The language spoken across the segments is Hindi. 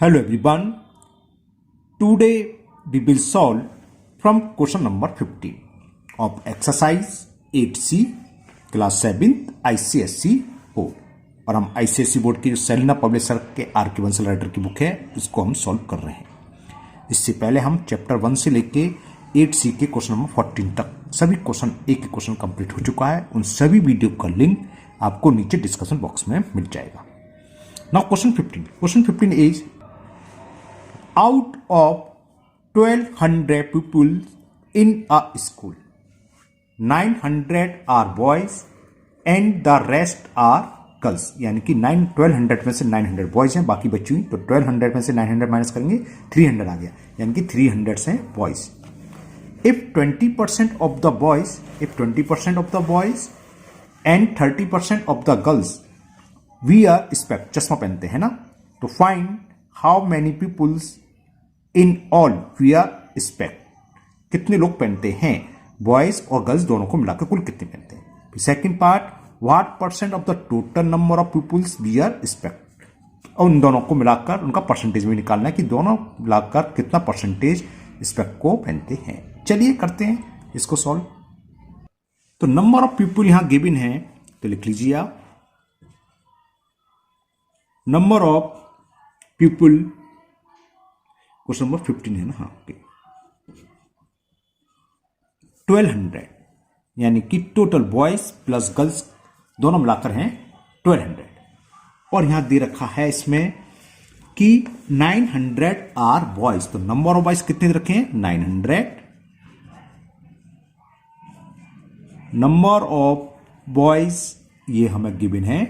Hello everyone. Today we will solve from question number 15 of exercise 8C class 7th ICSE board. और हम ICSE बोर्ड की जो सेलिना पब्लिशर के आर के बंसल राइटर की बुक है इसको हम सॉल्व कर रहे हैं। इससे पहले हम चैप्टर 1 से लेके 8C के क्वेश्चन नंबर 14 तक सभी क्वेश्चन एक एक क्वेश्चन कंप्लीट हो चुका है। उन सभी वीडियो का लिंक आपको नीचे डिस्कशन बॉक्स में मिल जाएगा। Now question 15 is out of 1200 people in a school, 900 are boys and the rest are girls। यानी कि 1200 में से 900 बॉयज हैं, बाकी बच्ची हुई, तो 1200 में से 900 माइनस करेंगे 300 आ गया, यानी कि 300 से boys. If 20% of the boys and 30% of the girls wear spec, चश्मा पहनते हैं ना, तो find how many peoples in all wear specs, कितने लोग पहनते हैं, बॉयज और गर्ल्स दोनों को मिलाकर कुल कितने पहनते हैं। Second part, what percent of the total number of peoples wear specs, और उन दोनों को मिलाकर उनका परसेंटेज भी निकालना है कि दोनों मिलाकर कितना परसेंटेज स्पेक्ट को पहनते हैं। चलिए करते हैं इसको सॉल्व। तो नंबर ऑफ पीपुल यहां गिवन है, तो लिख लीजिए आप number of people, question number 15 है ना, हाँ ओके, 1200 यानी कि टोटल बॉयज प्लस गर्ल्स दोनों मिलाकर हैं 1200। और यहां दे रखा है इसमें कि 900 आर बॉयज, तो नंबर ऑफ बॉयज कितने दे रखे हैं 900, नंबर ऑफ बॉयज ये हमें गिवन है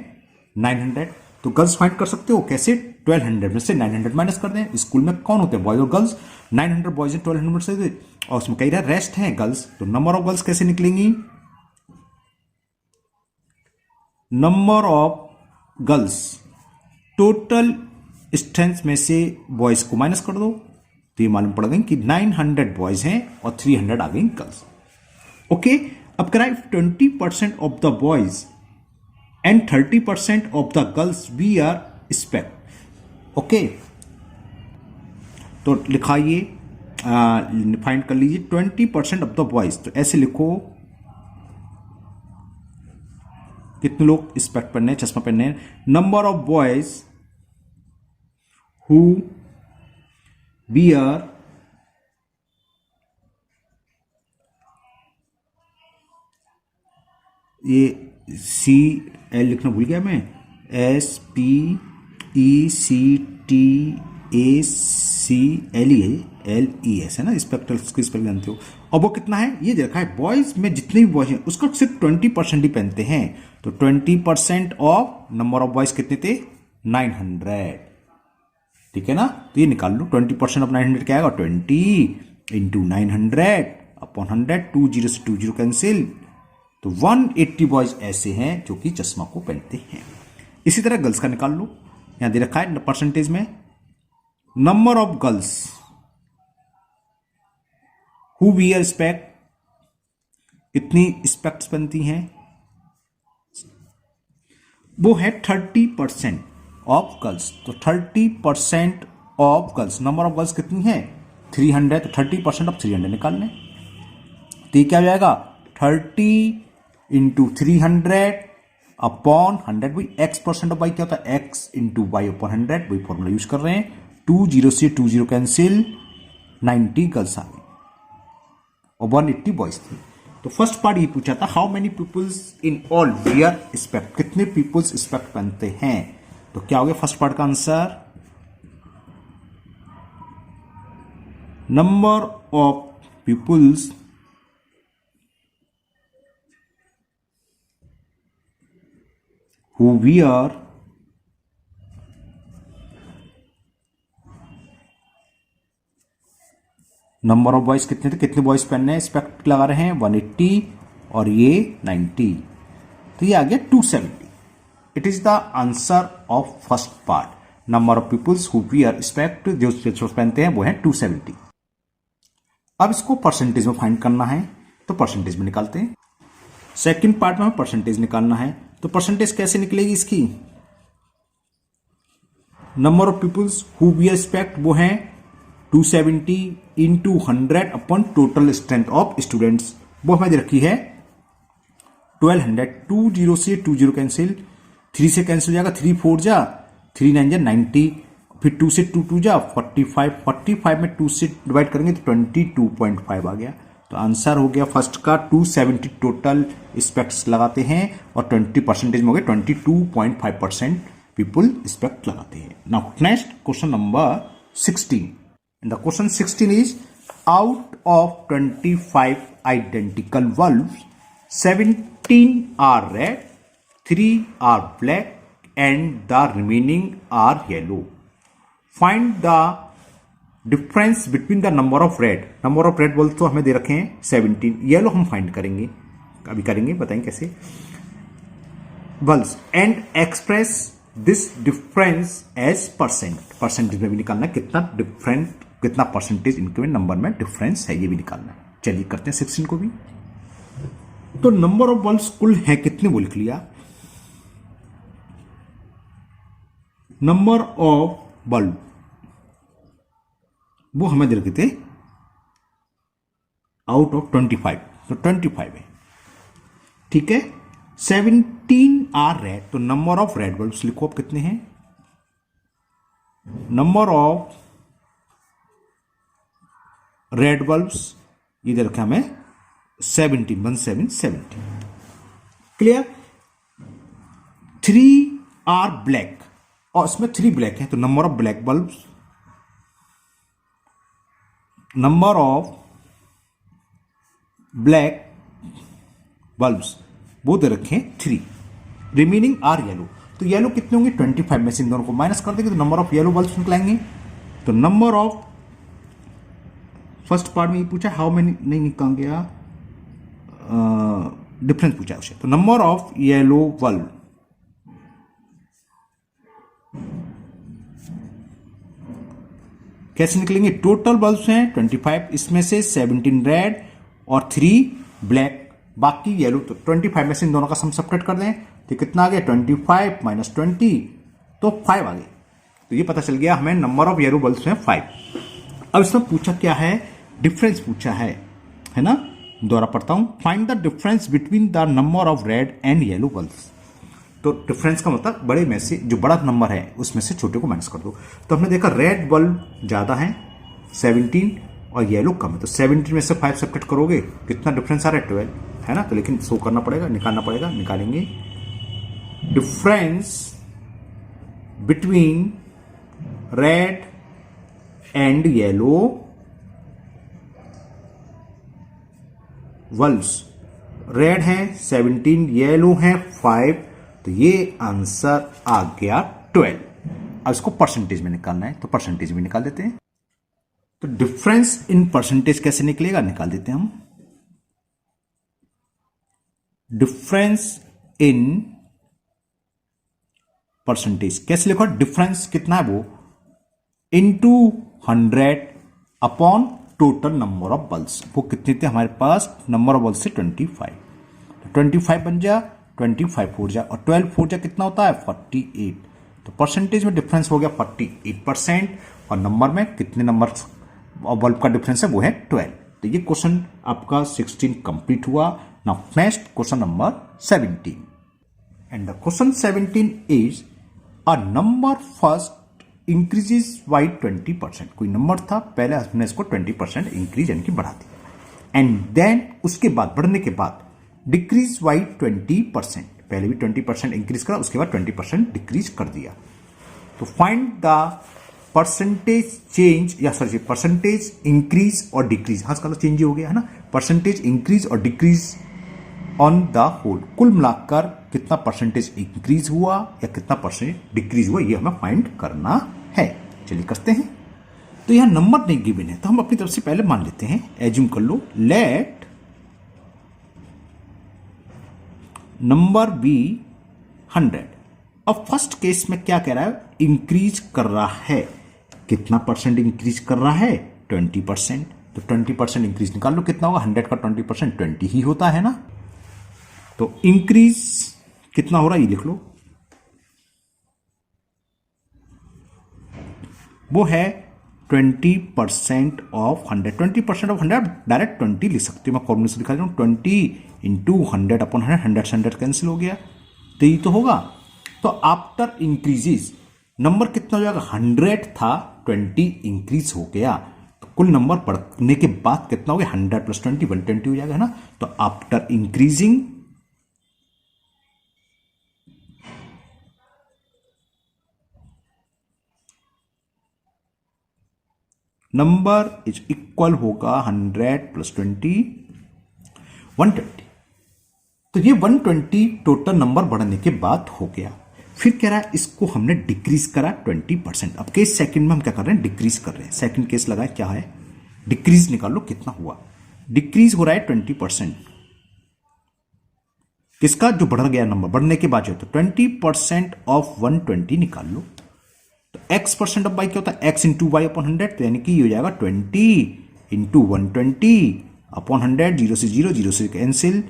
900। तो गर्ल्स फाइंड कर सकते हो कैसे, 1200 में से 900 माइनस कर दें। स्कूल में कौन होते हैं, बॉयज और गर्ल्स, 900 बॉयज 1200 में से, और उसमें कही रहा रेस्ट हैं गर्ल्स, तो नंबर ऑफ गर्ल्स कैसे निकलेंगी, number of girls total strength में से बॉयज को माइनस कर दो, तो ये मालूम पड़ गई कि 900 बॉयज हैं और 300 आ गई गर्ल्स। ओके, अब करा 20% of the boys and 30% of the girls we are specs. Okay, तो लिखाइए, फाइंड कर लीजिए 20% ऑफ द बॉयज, तो ऐसे लिखो कितने लोग स्पेक्ट पहनने हैं, चश्मा पहनने हैं। Number of boys who wear ये सी एल लिखना भूल गया मैं, SPECTACLE है ना, स्पेक्ट्रल्स की स्पेलिंग जानते हो। और वो कितना है ये देखा है, बॉयज में जितने भी बॉयज हैं उसका सिर्फ 20% ही पहनते हैं, तो 20% ऑफ नंबर ऑफ बॉयज कितने थे 900, ठीक है ना। तो ये निकाल लो, 20% ऑफ 900 क्या आएगा 20 इंटू 900 अपॉन 100, 20 से 20 कैंसिल, तो 180 बॉयज ऐसे हैं जो कि चश्मा को पहनते हैं। इसी तरह गर्ल्स का निकाल लो, यहां दे रखा है परसेंटेज में, number of girls who wear specs, कितनी स्पेक्ट्स बनती हैं, वो है 30% ऑफ गर्ल्स, तो 30% of girls, number of girls कितनी है 300, तो 30% ऑफ 300 निकाल लें, तो ये क्या हो जाएगा 30 इंटू 300 अपॉन 100, वही x परसेंट ऑफ y क्या होता है x इंटू वाई अपॉन 100, वही फॉर्मूला यूज कर रहे हैं। 20 से 20 कैंसिल, 90 गर्ल्स आ गई और 180 बॉयज थे। तो फर्स्ट पार्ट ये पूछा था how many peoples in all wear specs, कितने पीपुल्स स्पेक्ट पहनते हैं, तो क्या हो गया फर्स्ट पार्ट का answer, number of peoples who wear number of boys कितने थे, कितने बॉयज पहनने हैं स्पेक्ट लगा रहे हैं 180 और ये 90, तो ये आ गया 270। It is the answer of first part, number of peoples who wear specs, जो स्पेक्ट पहनते हैं वो है 270। अब इसको परसेंटेज में फाइंड करना है, तो परसेंटेज में निकालते हैं। सेकंड पार्ट में हमें परसेंटेज निकालना है, तो परसेंटेज कैसे निकलेगी इसकी, number of peoples who we expect वो हैं 270 into 100 upon total strength of students, वो हमें दे रखी है 1200। 20 से 20 कैंसिल, 3 से कैंसिल हो जाएगा, 3 4 जा 3 9 जा 90, फिर 2 से 2 2 जा 45, 45 में 2 से डिवाइड करेंगे तो 22.5 आ गया। तो आंसर हो गया फर्स्ट का 270 टोटल स्पेक्ट्स लगाते हैं और 20% में हो गया 22.5% पीपल स्पेक्ट लगाते हैं। Now next question number 16। And the question 16 is, out of 25 identical bulbs, 17 are red, 3 are black, and the remaining are yellow. Find the difference between the number of red. Number of red bulbs तो हमें दे रखे हैं 17, येलो हम फाइंड करेंगे, अभी करेंगे, बताएंगे कैसे। bulbs and express this difference as percent. Percentage में भी निकालना है कितना डिफरेंट, कितना परसेंटेज इनके में नंबर में डिफरेंस है, ये भी निकालना है। चलिए करते हैं 16 को भी। तो नंबर ऑफ बल्ब्स कुल है कितने वो लिख लिया। नंबर ऑफ बल्ब वो हमें दे रखे थे आउट ऑफ 25, तो 25 है, ठीक है। 17 आर रेड, तो नंबर ऑफ रेड बल्ब्स लिखो आप कितने हैं। नंबर ऑफ रेड बल्ब्स ये दे रखे हमें 17 क्लियर। 3 आर ब्लैक, और इसमें 3 ब्लैक है, तो number of black bulbs, number of black bulbs वो दे रखे हैं 3। रिमेनिंग आर येलो, तो येलो कितने होंगे 25 में से इन दोनों को माइनस कर देंगे तो नंबर ऑफ येलो बल्ब्स निकलाएंगे। तो नंबर ऑफ फर्स्ट पार्ट में ये पूछा हाउ मेनी, नहीं निकाल गया, डिफरेंस पूछा उसे। तो नंबर ऑफ येलो बल्ब कैसे निकलेंगे, टोटल बल्ब्स हैं 25, इसमें से 17 रेड और 3 ब्लैक, बाकी येलो। तो 25 में से इन दोनों का सम सब्ट्रैक्ट कर दें तो कितना आ गया 25 माइनस 20, तो 5 आ गए। तो ये पता चल गया हमें नंबर ऑफ येलो बल्ब्स हैं 5। अब इसमें पूछा क्या है, डिफरेंस पूछा है ना। दोबारा पढ़ता हूं, find the difference between the number of red and yellow bulbs. तो डिफरेंस का मतलब बड़े में से जो बड़ा नंबर है उसमें से छोटे को माइनस कर दो। तो हमने देखा रेड बल्ब ज्यादा है 17 और येलो कम है, तो 17 में से 5 सब्ट्रैक्ट करोगे कितना डिफरेंस आ रहा है 12, है ना। तो लेकिन शो करना पड़ेगा, निकालना पड़ेगा, निकालेंगे। Difference between red and yellow bulbs, red है 17, येलो है 5, तो ये आंसर आ गया 12। अब इसको परसेंटेज में निकालना है, तो परसेंटेज में निकाल देते हैं। तो डिफरेंस इन परसेंटेज कैसे निकलेगा, निकाल देते हैं हम। डिफरेंस इन परसेंटेज कैसे लिखो, डिफरेंस कितना है वो into 100 upon total number of bulbs. वो कितने थे हमारे पास, नंबर ऑफ बल्ब्स से 25, तो 25 बन जा, 25 4 जा, और 12 4 जा कितना होता है 48। तो परसेंटेज में डिफरेंस हो गया 48%, और नंबर में कितने नंबर और बल्ब का डिफरेंस है वो है 12। तो ये क्वेश्चन आपका 16 कंप्लीट हुआ। Now next question number 17, and the question 17 is a number first increases by 20%। कोई नंबर था, पहले हमने इसको 20% इंक्रीज यानी कि बढ़ा दिया, एंड देन उसके बाद बढ़ने के बाद डिक्रीज बाई 20%, पहले भी 20% इंक्रीज करा, उसके बाद 20% डिक्रीज कर दिया। तो फाइंड द परसेंटेज चेंज, या सॉरी परसेंटेज इंक्रीज और डिक्रीज, हाँ इसका चेंज हो गया है ना, परसेंटेज इंक्रीज और डिक्रीज ऑन द होल, कुल मिलाकर कितना परसेंटेज इंक्रीज हुआ या कितना परसेंट डिक्रीज हुआ, ये हमें फाइंड करना है। चलिए करते हैं। तो यहां नंबर नहीं गिवन है, तो हम अपनी तरफ से पहले मान लेते हैं, एज्यूम कर लो, लेट नंबर बी 100। अब फर्स्ट केस में क्या कह रहा है, इंक्रीज कर रहा है, कितना परसेंट इंक्रीज कर रहा है 20%। तो 20% इंक्रीज निकाल लो, कितना होगा 100 का 20% 20 ही होता है ना। तो इंक्रीज कितना हो रहा है ये लिख लो, वो है 20% ऑफ 100। 20% ऑफ 100 डायरेक्ट 20 लिख सकते हो, मैं फॉर्मूले से दिखा रहा हूँ। 20 इंटू 100 अपॉन 100 से 100 कैंसिल हो गया, तो ये तो होगा। तो आफ्टर इंक्रीजेस नंबर कितना हो जाएगा, 100 था 20 इंक्रीज हो गया, तो कुल नंबर बढ़ने के बाद कितना हो गया, 100 प्लस 20 120 हो जाएगा, है ना। तो after increasing number is equal होगा 100 प्लस 20 120। तो ये 120 टोटल नंबर बढ़ने के बाद हो गया। फिर कह रहा है इसको हमने डिक्रीज करा 20%। अब केस सेकंड में हम क्या कर रहे हैं, डिक्रीज कर रहे हैं। सेकंड केस लगाए, क्या है, डिक्रीज निकालो कितना हुआ। डिक्रीज हो रहा है 20%, किसका, जो बढ़ गया नंबर, बढ़ने के बाद जो, तो 20% ऑफ 120 निकाल लो। तो x% ऑफ y क्या होता है, x इंटू वाई अपॉन 100, तो यानी कि ये हो जाएगा 20 इंटू 120 अपॉन 100, 0 से 0 0 से कैंसिल,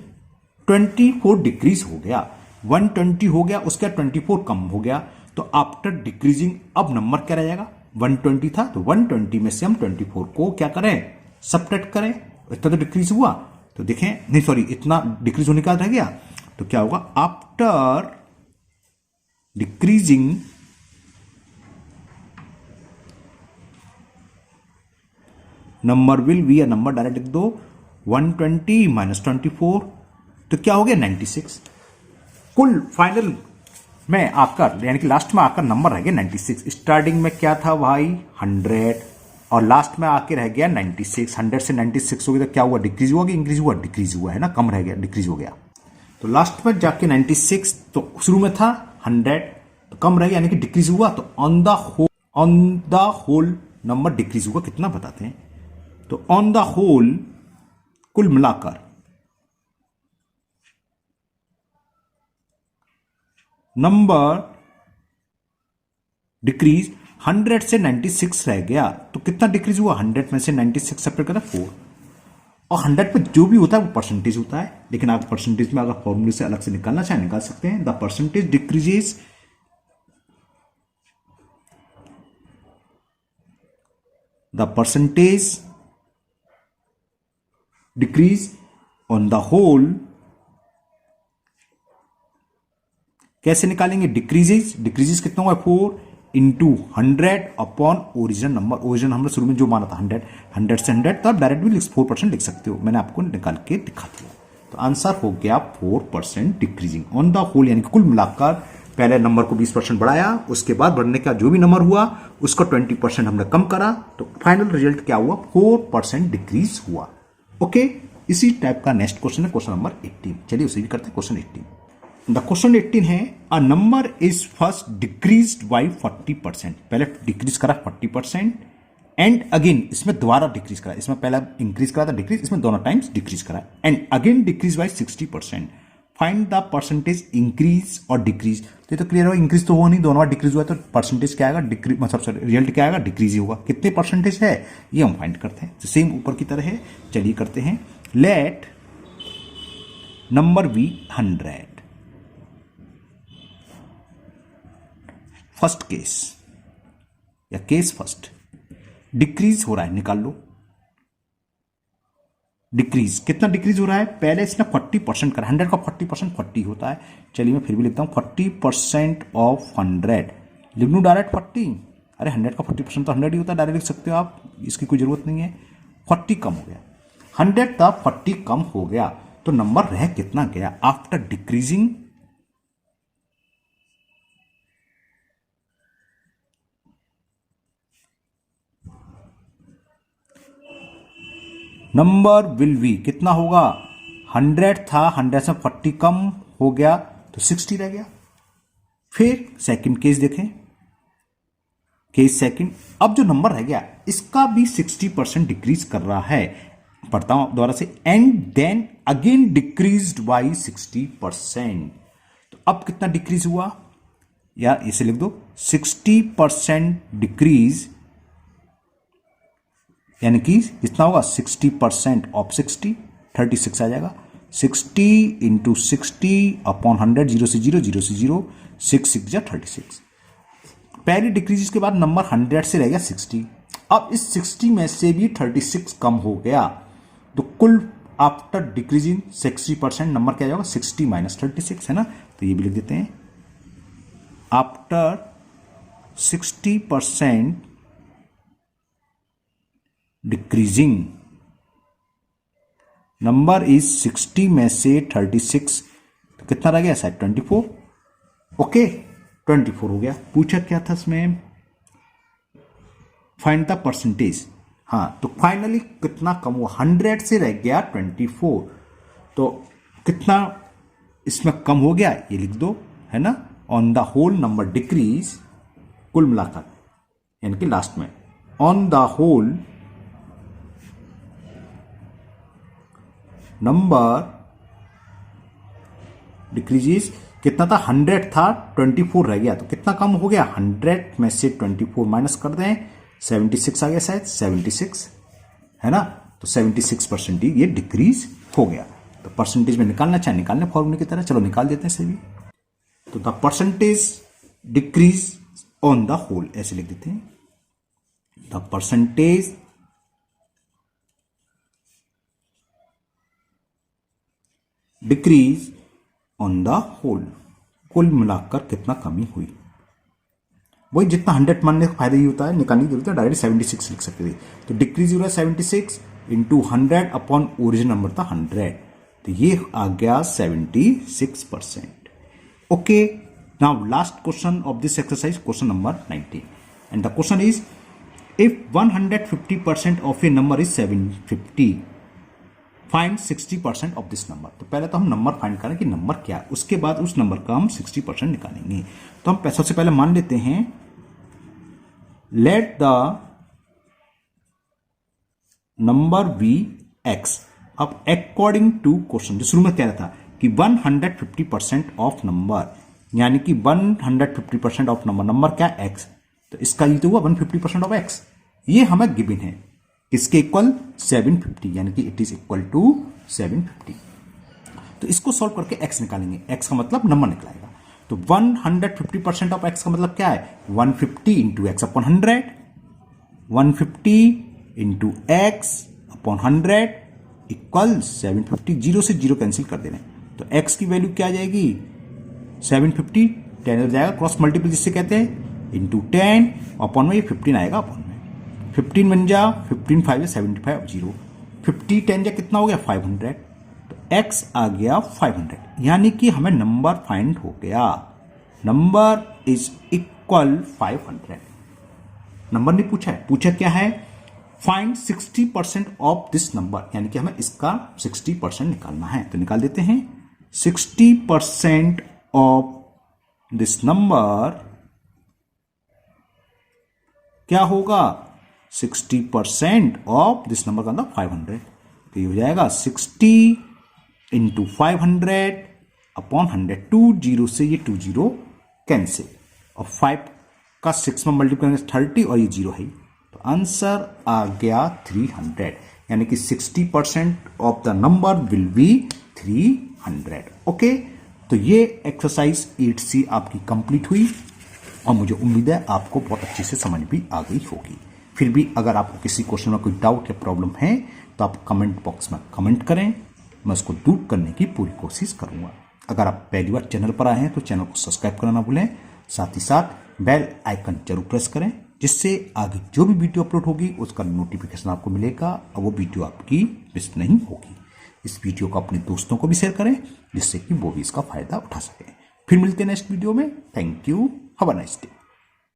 24 डिक्रीज हो गया। 120 हो गया, उसका 24 कम हो गया। तो आफ्टर डिक्रीजिंग अब नंबर क्या रह जाएगा, 120 था, तो 120 में से हम 24 को क्या करें, सब्ट्रैक्ट करें। इतना तो डिक्रीज हुआ, तो देखें, नहीं सॉरी, इतना डिक्रीज होने का रह गया, तो क्या होगा, after decreasing number will be, या नंबर डायरेक्ट लिख दो, 120 माइनस 24, तो क्या हो गया 96। कुल फाइनल में आकर, यानी कि लास्ट में आकर नंबर रह गया 96। स्टार्टिंग में क्या था भाई 100, और लास्ट में आके रह गया 96। 100 से 96 हो गया, तो क्या हुआ, डिक्रीज हुआ कि इंक्रीज हुआ, डिक्रीज हुआ, है ना, कम रह गया, डिक्रीज हो गया। तो लास्ट में जाके 96, तो शुरू में था 100, तो कम रह गया, यानी कि डिक्रीज हुआ। तो on the whole number decrease हुआ, कितना बताते हैं, तो ऑन द होल कुल मिलाकर नंबर डिक्रीज 100 से 96 रह गया, तो कितना डिक्रीज हुआ, 100 में से 96 सेपरेट करें 4, और 100 पे जो भी होता है वो परसेंटेज होता है। लेकिन आप परसेंटेज में अगर फॉर्मूले से अलग से निकालना चाहें निकाल सकते हैं। The percentage decreases decrease on the whole, कैसे निकालेंगे, डिक्रीजेस कितना हुआ, 4 into 100 upon original number. Original हमने शुरू में जो माना था 100 से 100, तो आप डायरेक्ट भी 4% लिख सकते हो, मैंने आपको निकाल के दिखा दिया। तो आंसर हो गया 4% डिक्रीजिंग ऑन द होल, यानी कि कुल मिलाकर पहले नंबर को 20% बढ़ाया, उसके बाद बढ़ने का जो भी नंबर हुआ उसका 20% हमने कम करा, तो फाइनल रिजल्ट क्या हुआ, 4% डिक्रीज हुआ। ओके, इसी टाइप का नेक्स्ट क्वेश्चन है क्वेश्चन नंबर 18। चलिए उसे भी करते हैं। क्वेश्चन 18, द क्वेश्चन 18 है, a number is first decreased by 40%। पहले डिक्रीज करा 40%, एंड अगेन इसमें दोबारा डिक्रीज करा, इसमें पहला इंक्रीज करा था डिक्रीज, इसमें दोनों टाइम्स डिक्रीज करा, and again decrease by 60%। Find the percentage increase और डिक्रीज। तो ये तो क्लियर होगा, इंक्रीज तो हुआ नहीं, दोनों बार डिक्रीज हुआ, तो परसेंटेज क्या आएगा, डिक्रीज, मतलब सॉरी रिजल्ट क्या आएगा, डिक्रीज ही होगा। कितने परसेंटेज है ये हम फाइंड करते हैं, तो सेम ऊपर की तरह है। चलिए करते हैं। Let number be 100। First case या केस फर्स्ट, डिक्रीज हो रहा है, निकाल लो डिक्रीज, कितना डिक्रीज हो रहा है, पहले इसने 40% करा, 100 का 40% 40 होता है। चलिए मैं फिर भी लिखता हूं 40% ऑफ 100, लिख लूं डायरेक्ट 40, अरे 100 का 40% तो 100 ही होता है, डायरेक्ट लिख सकते हो आप, इसकी कोई जरूरत नहीं है। 40 कम हो गया, 100 का 40 कम हो गया, तो नंबर रह कितना गया after decreasing, number will be कितना होगा, 100 था, 100 से 40 कम हो गया तो 60 रह गया। फिर सेकंड केस देखें, केस सेकंड, अब जो नंबर रह गया इसका भी 60% डिक्रीज कर रहा है, पढ़ता हूं दोबारा से, and then again decreased by 60%। तो अब कितना डिक्रीज हुआ, या इसे लिख दो 60% डिक्रीज, यानी कि कितना होगा 60% ऑफ 60, 36 आ जाएगा। 60 इंटू 60 अपॉन 100, 0 से 0 0 से 0, 6 6 जा 36। पहली डिक्रीज के बाद नंबर 100 से रह गया 60। अब इस 60 में से भी 36 कम हो गया, तो कुल आफ्टर डिक्रीजिंग 60% नंबर क्या जाएगा 60 माइनस 36, है ना। तो ये भी लिख देते हैं, आफ्टर 60% डिक्रीजिंग नंबर इज 60 में से 36, तो कितना रह गया शायद 24। ओके 24 हो गया। पूछा क्या था इसमें, फाइंड द परसेंटेज। हाँ, तो फाइनली कितना कम हुआ, 100 से रह गया 24, तो कितना इसमें कम हो गया ये लिख दो, है ना। On the whole number decrease, कुल मिलाकर यानी कि लास्ट में, on the whole number decreases कितना था, 100 था, 24 रह गया, तो कितना कम हो गया, 100 में से 24 माइनस कर दें, 76 आ गया शायद, 76 है ना। तो 76% ये डिक्रीज हो गया। तो परसेंटेज में निकालना चाहे निकालने फॉर्मूले की तरह, चलो निकाल देते हैं इसे भी। तो the percentage decrease on the whole, ऐसे लिख देते हैं, the percentage decrease on the whole, कुल मिलाकर कितना कमी हुई, वही जितना 100 मानने का फायदा ही होता है, निकालने की जरूरत है, डायरेक्ट 76 लिख सकते थे। तो डिक्रीज हो रहा है 76 इंटू 100 अपॉन ओरिजिनल नंबर था 100, तो ये आ गया 76%। Okay, now last question of this exercise, question number 19, and the question is if 150% of A number is 750, find 60% of this number. तो पहले तो हम नंबर फाइंड करें कि नंबर क्या है, उसके बाद उस नंबर का हम 60% निकालेंगे। तो हम सबसे पहले मान लेते हैं, let the number be x. अब अकॉर्डिंग टू क्वेश्चन, जो शुरू में कह रहा था कि 150% ऑफ नंबर, यानी कि 150% ऑफ नंबर क्या एक्स, तो इसका ये तो हुआ 150% ऑफ एक्स, ये हमें गिवन है, इसके इक्वल 750, यानी कि इट इज इक्वल टू 750। तो इसको सॉल्व करके x निकालेंगे, x का मतलब नंबर निकलाएगा। तो 150% ऑफ x का मतलब क्या है, 150 into x upon 100, 150 into x upon 100 equal 750। 0 से 0 कैंसिल कर दे रहे हैं, तो x की वैल्यू क्या आ जाएगी 750, 10 हो जाएगा, क्रॉस मल्टीपल जिससे कहते हैं, इंटू 10 अपॉन में ये 15 आएगा, अपॉन में 15 बन जा, 15 5 या 75, 0 50 10 जा कितना हो गया 500, तो x आ गया 500, यानी कि हमें नंबर फाइंड हो गया, नंबर इज इक्वल 500। नंबर नहीं पूछा है, पूछा क्या है, फाइंड 60% ऑफ दिस नंबर, यानी कि हमें इसका 60% निकालना है। तो निकाल देते हैं, 60% ऑफ दिस नंबर क्या होगा, 60% ऑफ दिस नंबर का अंदर 500, तो ये हो जाएगा 60 इंटू 500 अपॉन 100, 2 0 से ये 2 0 कैंसिल, और 5 का 6 में मल्टीप्लाई करेंगे 30, और ये 0 है, तो आंसर आ गया 300, यानी कि 60% of the number will be 300। Okay, तो ये एक्सरसाइज 8C आपकी कंप्लीट हुई, और मुझे उम्मीद है आपको बहुत अच्छे से समझ भी आ गई होगी। फिर भी अगर आपको किसी क्वेश्चन में कोई डाउट या प्रॉब्लम है तो आप कमेंट बॉक्स में कमेंट करें, मैं उसको दूर करने की पूरी कोशिश करूंगा। अगर आप पहली बार चैनल पर आए हैं तो चैनल को सब्सक्राइब करना ना भूलें, साथ ही साथ बेल आइकन जरूर प्रेस करें, जिससे आगे जो भी वीडियो अपलोड होगी उसका नोटिफिकेशन आपको मिलेगा और वो वीडियो आपकी मिस नहीं होगी। इस वीडियो को अपने दोस्तों को भी शेयर करें, जिससे कि वो भी इसका फायदा उठा सकें। फिर मिलते हैं नेक्स्ट वीडियो में। Thank you, have a nice day.